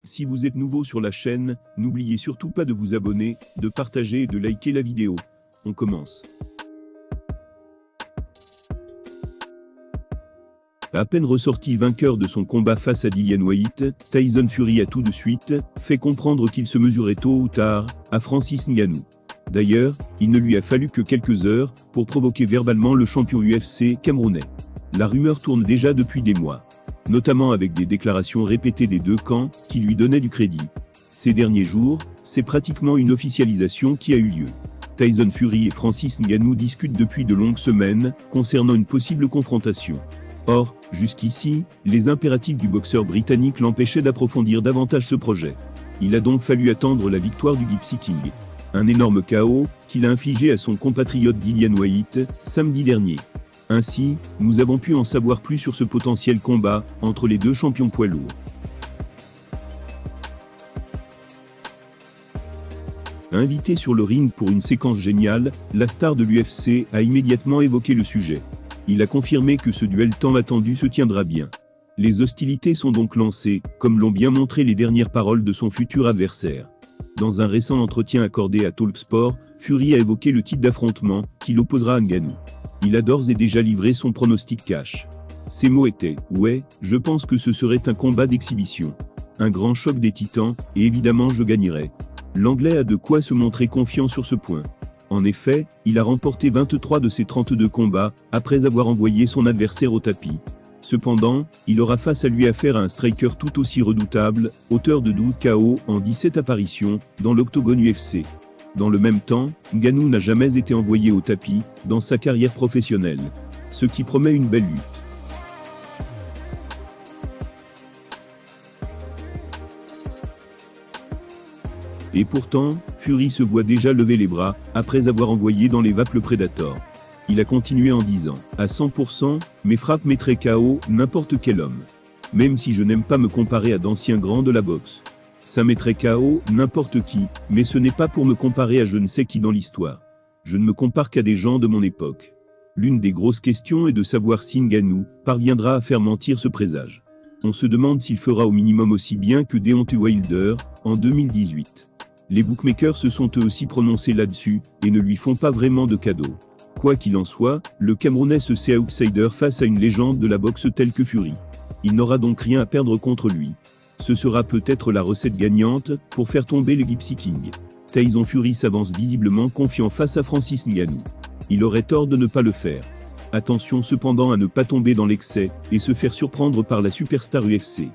Si vous êtes nouveau sur la chaîne, n'oubliez surtout pas de vous abonner, de partager et de liker la vidéo. On commence. À peine ressorti vainqueur de son combat face à Dillian Whyte, Tyson Fury a tout de suite fait comprendre qu'il se mesurait tôt ou tard à Francis Ngannou. D'ailleurs, il ne lui a fallu que quelques heures pour provoquer verbalement le champion UFC camerounais. La rumeur tourne déjà depuis des mois, notamment avec des déclarations répétées des deux camps qui lui donnaient du crédit. Ces derniers jours, c'est pratiquement une officialisation qui a eu lieu. Tyson Fury et Francis Ngannou discutent depuis de longues semaines concernant une possible confrontation. Or, jusqu'ici, les impératifs du boxeur britannique l'empêchaient d'approfondir davantage ce projet. Il a donc fallu attendre la victoire du Gypsy King. Un énorme chaos qu'il a infligé à son compatriote Dillian Whyte samedi dernier. Ainsi, nous avons pu en savoir plus sur ce potentiel combat entre les deux champions poids lourds. Invité sur le ring pour une séquence géniale, la star de l'UFC a immédiatement évoqué le sujet. Il a confirmé que ce duel tant attendu se tiendra bien. Les hostilités sont donc lancées, comme l'ont bien montré les dernières paroles de son futur adversaire. Dans un récent entretien accordé à Talksport, Fury a évoqué le type d'affrontement qui l'opposera à Ngannou. Il a d'ores et déjà livré son pronostic cash. Ses mots étaient « Ouais, je pense que ce serait un combat d'exhibition. Un grand choc des titans, et évidemment je gagnerai. » L'Anglais a de quoi se montrer confiant sur ce point. En effet, il a remporté 23 de ses 32 combats, après avoir envoyé son adversaire au tapis. Cependant, il aura face à lui affaire à un striker tout aussi redoutable, auteur de 12 KO en 17 apparitions, dans l'octogone UFC. Dans le même temps, Ngannou n'a jamais été envoyé au tapis, dans sa carrière professionnelle. Ce qui promet une belle lutte. Et pourtant, Fury se voit déjà lever les bras, après avoir envoyé dans les vapes le Predator. Il a continué en disant « À 100%, mes frappes mettraient KO n'importe quel homme. Même si je n'aime pas me comparer à d'anciens grands de la boxe. Ça mettrait KO n'importe qui, mais ce n'est pas pour me comparer à je ne sais qui dans l'histoire. Je ne me compare qu'à des gens de mon époque. » L'une des grosses questions est de savoir si Ngannou parviendra à faire mentir ce présage. On se demande s'il fera au minimum aussi bien que Deontay Wilder en 2018. Les bookmakers se sont eux aussi prononcés là-dessus, et ne lui font pas vraiment de cadeau. Quoi qu'il en soit, le Camerounais se sait outsider face à une légende de la boxe telle que Fury. Il n'aura donc rien à perdre contre lui. Ce sera peut-être la recette gagnante pour faire tomber le Gypsy King. Tyson Fury s'avance visiblement confiant face à Francis Ngannou. Il aurait tort de ne pas le faire. Attention cependant à ne pas tomber dans l'excès et se faire surprendre par la superstar UFC.